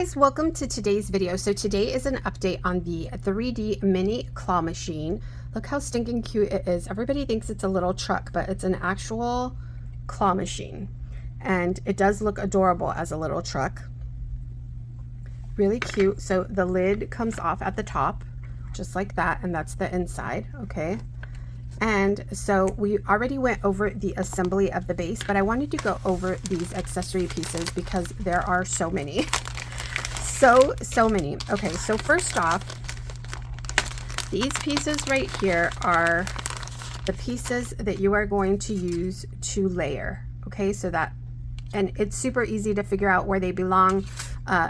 Guys, welcome to today's video. So today is an update on the 3D mini claw machine. Look how stinking cute it is. Everybody thinks it's a little truck, but it's an actual claw machine, and it does look adorable as a little truck. Really cute. So the lid comes off at the top just like that, and that's the inside. Okay, and so we already went over the assembly of the base, but I wanted to go over these accessory pieces because there are so many. So many. Okay, so first off, these pieces right here are the pieces that you are going to use to layer. Okay, so that, and it's super easy to figure out where they belong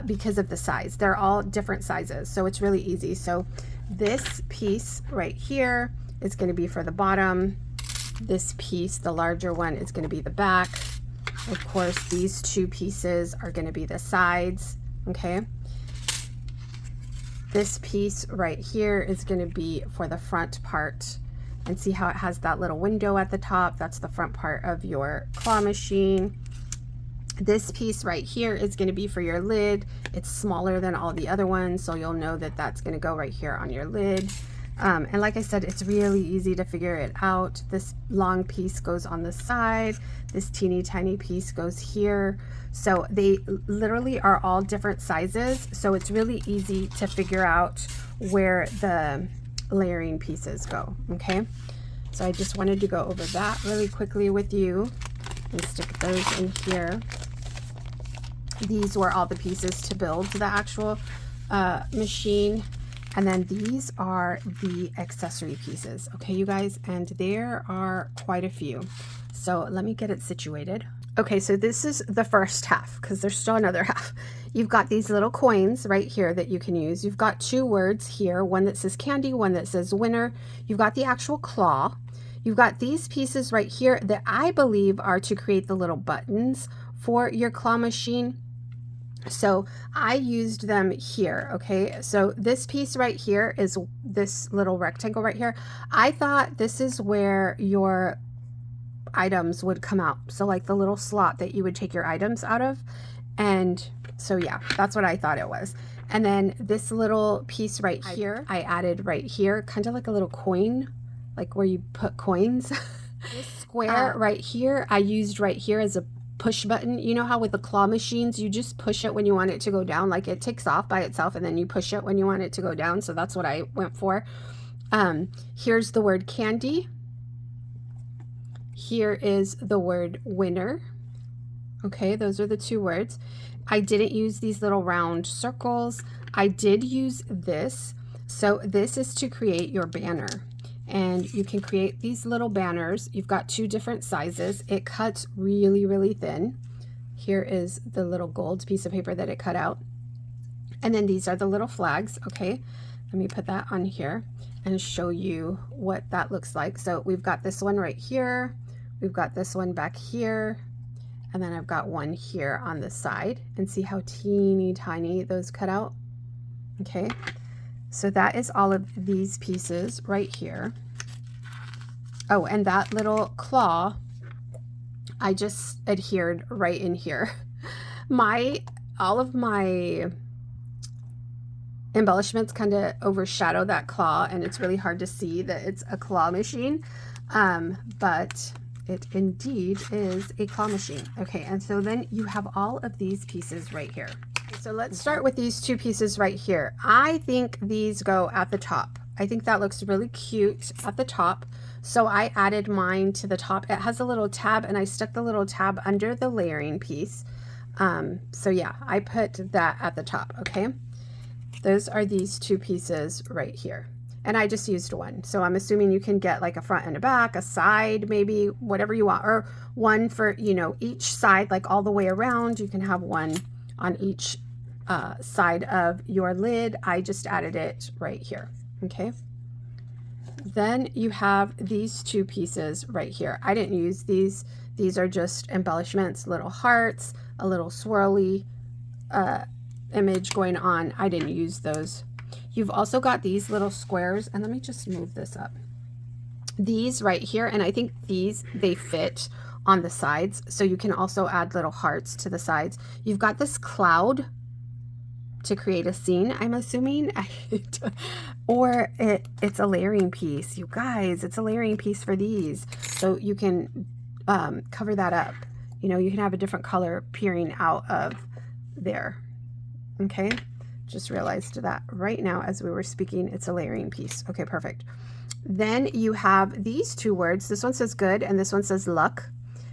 because of the size. They're all different sizes, so it's really easy. So this piece right here is going to be for the bottom. This piece, the larger one, is going to be the back. Of course, these two pieces are going to be the sides. Okay, this piece right here is going to be for the front part, and see how it has that little window at the top? That's the front part of your claw machine. This piece right here is going to be for your lid. It's smaller than all the other ones, so you'll know that that's going to go right here on your lid. And like I said, it's really easy to figure it out. This long piece goes on the side. This teeny tiny piece goes here. So they literally are all different sizes. So it's really easy to figure out where the layering pieces go. Okay. So I just wanted to go over that really quickly with you and stick those in here. These were all the pieces to build the actual machine. And then these are the accessory pieces, okay, you guys, and there are quite a few. So let me get it situated. Okay, so this is the first half because there's still another half. You've got these little coins right here that you can use. You've got two words here, one that says candy, one that says winner. You've got the actual claw. You've got these pieces right here that I believe are to create the little buttons for your claw machine. So I used them here. Okay, so this piece right here is this little rectangle right here. I thought this is where your items would come out, so like the little slot that you would take your items out of. And so yeah, that's what I thought it was. And then this little piece right here I added right here, kind of like a little coin, like where you put coins. This square right here I used right here as a push button. You know how with the claw machines you just push it when you want it to go down, like it takes off by itself, and then you push it when you want it to go down. So that's what I went for. Here's the word candy. Here is the word winner. Okay, those are the two words. I didn't use these little round circles. I did use this. So this is to create your banner. And you can create these little banners. You've got two different sizes. It cuts really, really thin. Here is the little gold piece of paper that it cut out. And then these are the little flags. Okay, let me put that on here and show you what that looks like. So we've got this one right here. We've got this one back here. And then I've got one here on the side. And see how teeny tiny those cut out? Okay. So that is all of these pieces right here. Oh, and that little claw, I just adhered right in here. All of my embellishments kind of overshadow that claw, and it's really hard to see that it's a claw machine, but it indeed is a claw machine. Okay, and so then you have all of these pieces right here. So let's start with these two pieces right here. I think these go at the top. I think that looks really cute at the top. So I added mine to the top. It has a little tab, and I stuck the little tab under the layering piece. So yeah, I put that at the top. Okay, those are these two pieces right here. And I just used one. So I'm assuming you can get like a front and a back, a side, maybe whatever you want, or one for, you know, each side, like all the way around. You can have one on each side of your lid. I just added it right here. Okay, then you have these two pieces right here. I didn't use these. These are just embellishments, little hearts, a little swirly image going on. I didn't use those. You've also got these little squares, and let me just move this up. These right here, and I think these, they fit on the sides, so you can also add little hearts to the sides. You've got this cloud to create a scene, I'm assuming. Or it's a layering piece. You guys, it's a layering piece for these. So you can cover that up. You know, you can have a different color peering out of there. Okay, just realized that right now as we were speaking, it's a layering piece. Okay, perfect. Then you have these two words. This one says good and this one says luck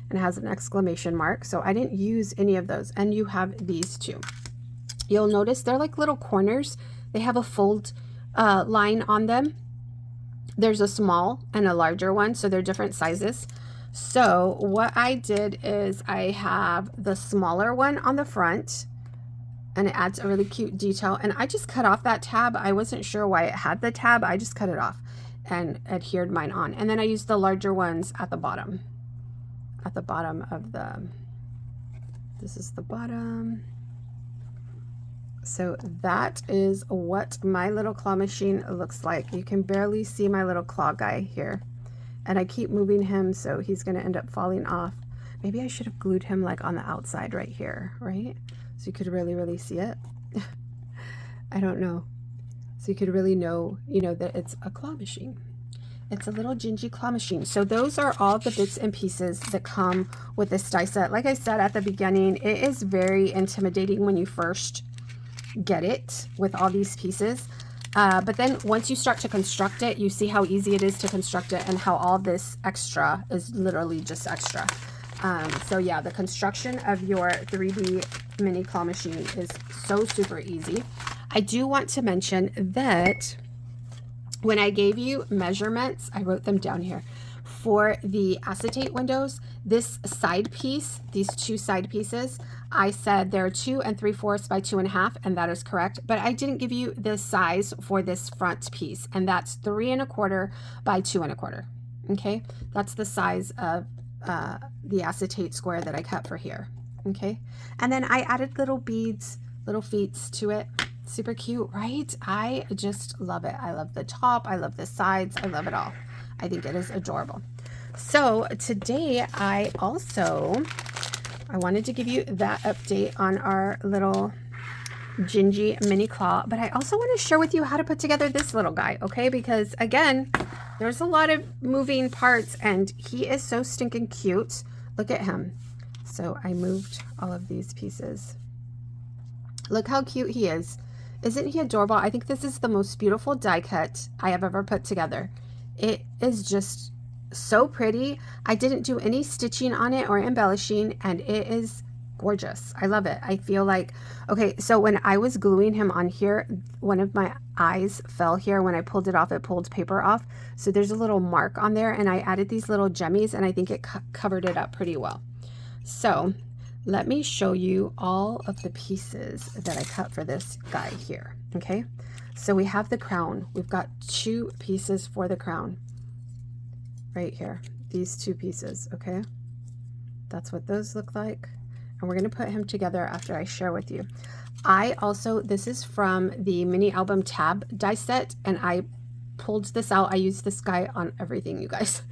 and has an exclamation mark. So I didn't use any of those. And you have these two. You'll notice they're like little corners. They have a fold line on them. There's a small and a larger one, so they're different sizes. So what I did is I have the smaller one on the front, and it adds a really cute detail. And I just cut off that tab. I wasn't sure why it had the tab. I just cut it off and adhered mine on. And then I used the larger ones at the bottom of the, this is the bottom. So that is what my little claw machine looks like. You can barely see my little claw guy here. And I keep moving him, so he's gonna end up falling off. Maybe I should have glued him like on the outside right here, right? So you could really see it. I don't know. So you could really know, you know, that it's a claw machine. It's a little Gingy claw machine. So those are all the bits and pieces that come with this die set. Like I said at the beginning, it is very intimidating when you first get it with all these pieces. But then once you start to construct it, you see how easy it is to construct it and how all this extra is literally just extra. So yeah, the construction of your 3D mini claw machine is so super easy. I do want to mention that when I gave you measurements, I wrote them down here. For the acetate windows, this side piece, these two side pieces, I said they're 2 3/4 by 2 1/2, and that is correct. But I didn't give you the size for this front piece, and that's 3 1/4 by 2 1/4. Okay, that's the size of the acetate square that I cut for here. Okay, and then I added little beads, little feet to it. Super cute, right? I just love it. I love the top. I love the sides. I love it all. I think it is adorable. So today I wanted to give you that update on our little Gingy mini claw, but I also want to share with you how to put together this little guy, okay? Because again, there's a lot of moving parts and he is so stinking cute. Look at him. So I moved all of these pieces. Look how cute he is. Isn't he adorable? I think this is the most beautiful die cut I have ever put together. It is just so pretty. I didn't do any stitching on it or embellishing, and it is gorgeous. I love it. I feel like, okay, so when I was gluing him on here, one of my eyes fell here. When I pulled it off, it pulled paper off. So there's a little mark on there, and I added these little jemmies, and I think it covered it up pretty well. So let me show you all of the pieces that I cut for this guy here, okay? So we have the crown. We've got 2 pieces for the crown right here. These 2 pieces, okay? That's what those look like. And we're gonna put him together after I share with you. I also, this is from the mini album tab die set, and I pulled this out. I used this guy on everything, you guys.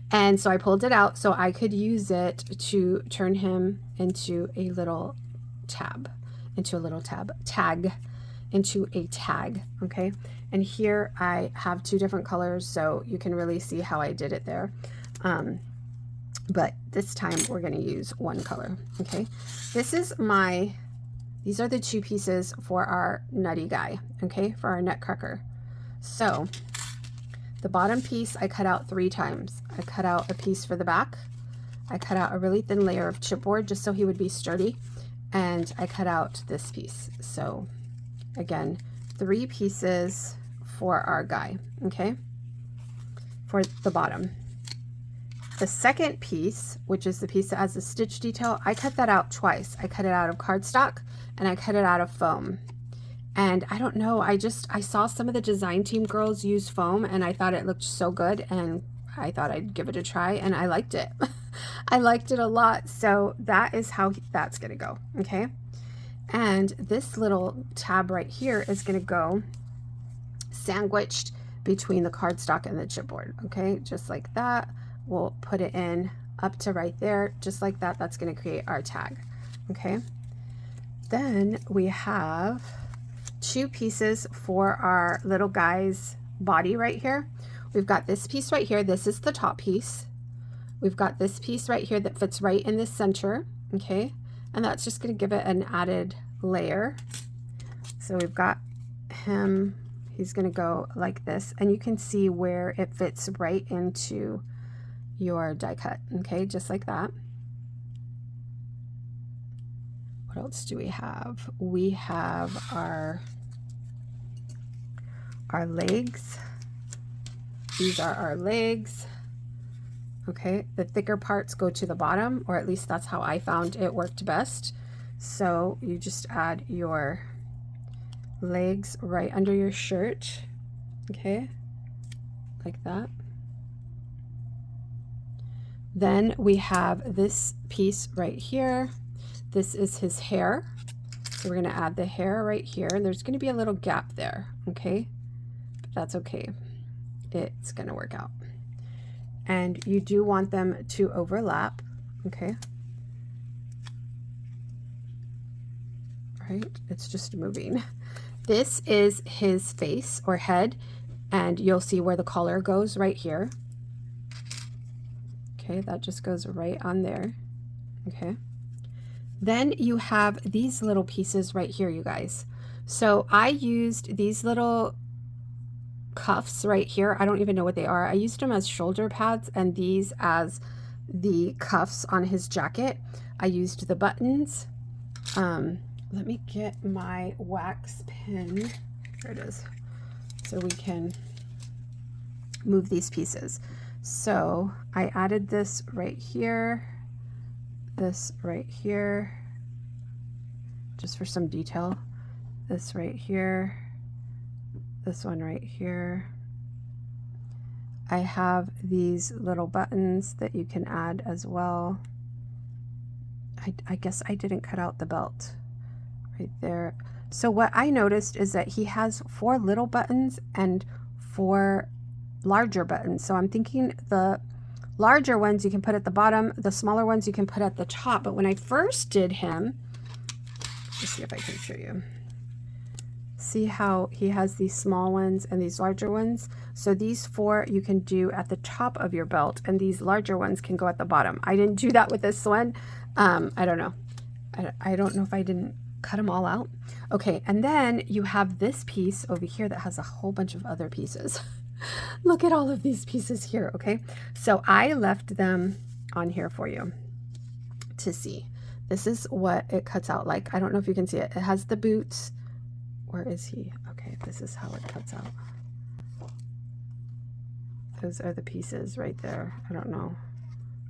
And so I pulled it out so I could use it to turn him into a little tab, into a little tag, okay? And here I have 2 different colors, so you can really see how I did it there. But this time we're gonna use 1 color, okay? These are the 2 pieces for our nutty guy, okay? For our nutcracker. So the bottom piece I cut out 3 times. I cut out a piece for the back. I cut out a really thin layer of chipboard just so he would be sturdy. And I cut out this piece. So again, 3 pieces for our guy, okay? For the bottom. The second piece, which is the piece that has the stitch detail, I cut that out twice. I cut it out of cardstock and I cut it out of foam. And I don't know, I saw some of the design team girls use foam and I thought it looked so good and I thought I'd give it a try and I liked it. I liked it a lot. So that is how that's gonna go, okay? And this little tab right here is gonna go sandwiched between the cardstock and the chipboard, okay? Just like that. We'll put it in up to right there, just like that. That's gonna create our tag, okay? Then we have two pieces for our little guy's body right here. We've got this piece right here. This is the top piece. We've got this piece right here that fits right in the center, okay? And that's just going to give it an added layer. So we've got him, he's going to go like this, and you can see where it fits right into your die cut, okay? Just like that. What else do we have? We have our legs. These are our legs. Okay, the thicker parts go to the bottom, or at least that's how I found it worked best. So you just add your legs right under your shirt, okay, like that. Then we have this piece right here. This is his hair. So we're going to add the hair right here, and there's going to be a little gap there, okay, but that's okay. It's going to work out. And you do want them to overlap, okay? Right, it's just moving. This is his face or head, and you'll see where the collar goes right here. Okay, that just goes right on there, okay? Then you have these little pieces right here, you guys. So I used these little cuffs right here. I don't even know what they are. I used them as shoulder pads and these as the cuffs on his jacket. I used the buttons. Let me get my wax pen. There it is. So we can move these pieces. So I added this right here, this right here, just for some detail, this right here, this one right here. I have these little buttons that you can add as well. I guess I didn't cut out the belt right there. So what I noticed is that he has 4 little buttons and 4 larger buttons. So I'm thinking the larger ones you can put at the bottom, the smaller ones you can put at the top. But when I first did him, let's see if I can show you. See how he has these small ones and these larger ones? So these 4 you can do at the top of your belt, and these larger ones can go at the bottom. I didn't do that with this one. I don't know. I don't know if I didn't cut them all out. Okay, and then you have this piece over here that has a whole bunch of other pieces. Look at all of these pieces here, okay? So I left them on here for you to see. This is what it cuts out like. I don't know if you can see it. It has the boots. Where is he? Okay, this is how it cuts out. Those are the pieces right there. I don't know.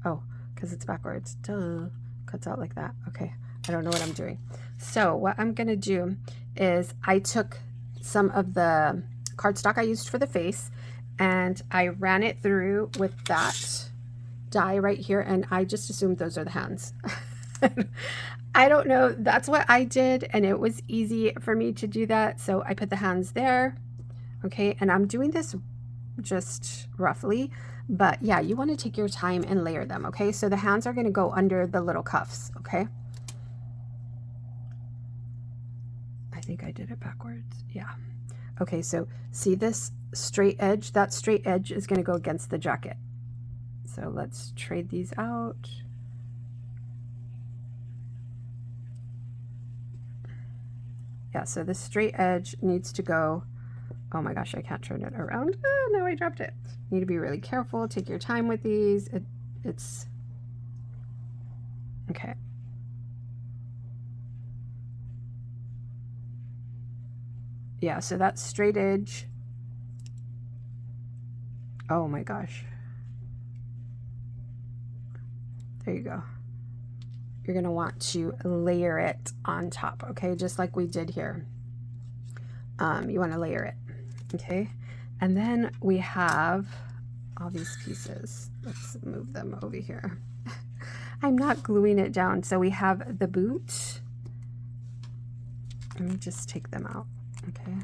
Oh, because it's backwards. Duh. Cuts out like that. Okay, I don't know what I'm doing. So what I'm going to do is I took some of the cardstock I used for the face, and I ran it through with that die right here, and I just assumed those are the hands. I don't know. That's what I did, and it was easy for me to do that. So I put the hands there. Okay, and I'm doing this just roughly, but yeah, you want to take your time and layer them. Okay, so the hands are going to go under the little cuffs. Okay, I think I did it backwards. Yeah. Okay, so see this straight edge? That straight edge is going to go against the jacket. So let's trade these out. Yeah, so the straight edge needs to go, oh my gosh, I can't turn it around. Oh, no, I dropped it. You need to be really careful. Take your time with these. It's, okay. Yeah, so that straight edge, oh my gosh. There you go. You're going to want to layer it on top, okay? Just like we did here. You want to layer it, okay? And then we have all these pieces. Let's move them over here. I'm not gluing it down. So we have the boot. Let me just take them out, okay?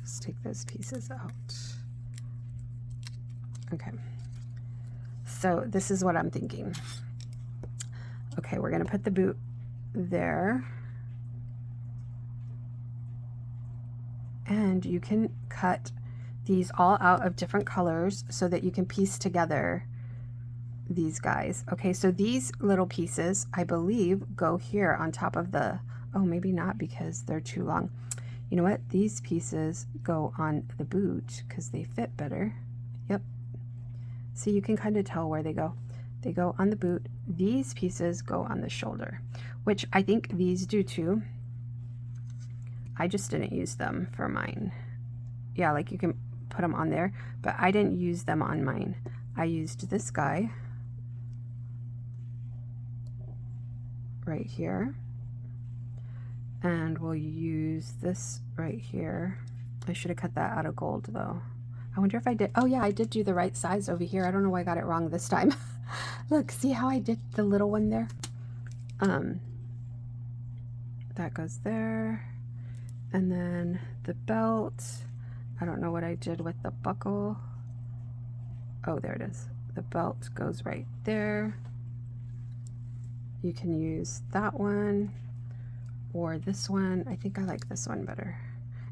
Just take those pieces out. Okay. So this is what I'm thinking. Okay, we're going to put the boot there. And you can cut these all out of different colors so that you can piece together these guys. Okay, so these little pieces, I believe, go here on top of the, oh, maybe not because they're too long. You know what? These pieces go on the boot because they fit better. Yep. So you can kind of tell where they go. They go on the boot. These pieces go on the shoulder, which I think these do too. I just didn't use them for mine. Yeah, like you can put them on there, but I didn't use them on mine. I used this guy right here, and we'll use this right here. I should have cut that out of gold though. I wonder if I did. Oh yeah, I did do the right size over here. I don't know why I got it wrong this time. Look, see how I did the little one there? That goes there. And then the belt, I don't know what I did with the buckle. Oh, there it is. The belt goes right there. You can use that one or this one. I think I like this one better.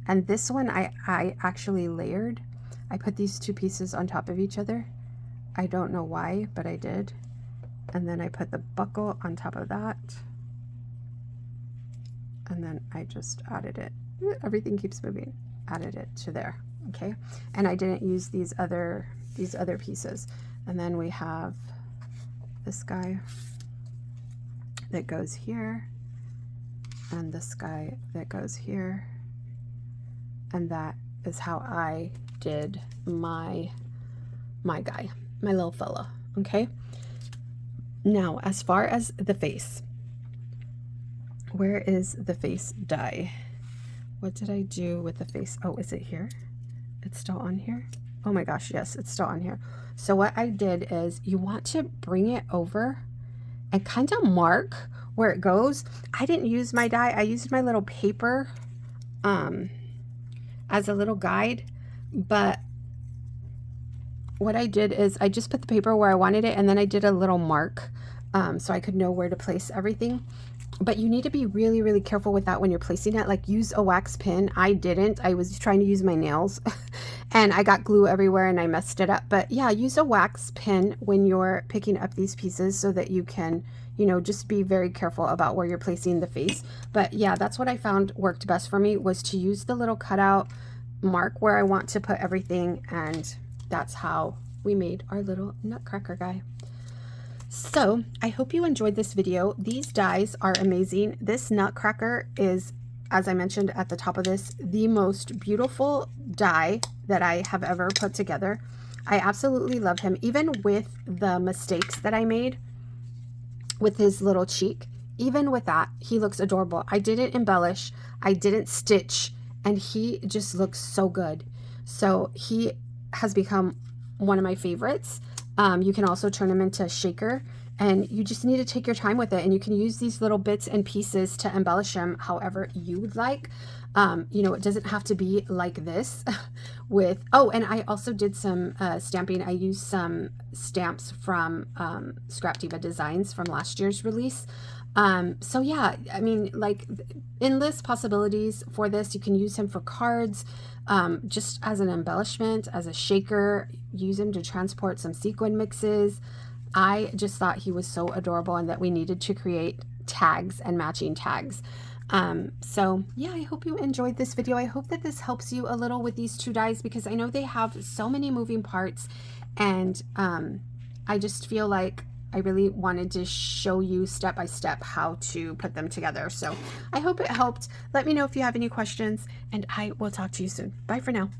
And this one I actually layered. I put these two pieces on top of each other. I don't know why, but I did. And then I put the buckle on top of that. And then I just added it. Everything keeps moving. Added it to there. Okay. And I didn't use these other pieces. And then we have this guy that goes here, and this guy that goes here. And that is how I did my guy, my little fella. Okay. Now, as far as the face, where is the face die? What did I do with the face? Oh, is it here? It's still on here? Oh my gosh, yes, it's still on here. So what I did is you want to bring it over and kind of mark where it goes. I didn't use my die. I used my little paper as a little guide, but what I did is I just put the paper where I wanted it, and then I did a little mark so I could know where to place everything. But you need to be really, really careful with that when you're placing it. Like, use a wax pin. I didn't. I was trying to use my nails and I got glue everywhere and I messed it up. But yeah, use a wax pin when you're picking up these pieces so that you can, you know, just be very careful about where you're placing the face. But yeah, that's what I found worked best for me, was to use the little cutout, mark where I want to put everything, and that's how we made our little nutcracker guy. So I hope you enjoyed this video. These dies are amazing. This nutcracker is, as I mentioned at the top of this, the most beautiful die that I have ever put together. I absolutely love him, even with the mistakes that I made with his little cheek. Even with that, he looks adorable. I didn't embellish, I didn't stitch, and he just looks so good. So he has become one of my favorites. You can also turn them into a shaker, and you just need to take your time with it, and you can use these little bits and pieces to embellish them however you would like. You know, it doesn't have to be like this with, oh, and I also did some stamping. I used some stamps from Scrap Diva Designs from last year's release. So yeah, I mean, like, endless possibilities for this. You can use him for cards, just as an embellishment, as a shaker, use him to transport some sequin mixes. I just thought he was so adorable, and that we needed to create tags and matching tags. So yeah, I hope you enjoyed this video. I hope that this helps you a little with these two dies, because I know they have so many moving parts, and I just feel like I really wanted to show you step by step how to put them together. So I hope it helped. Let me know if you have any questions, and I will talk to you soon. Bye for now.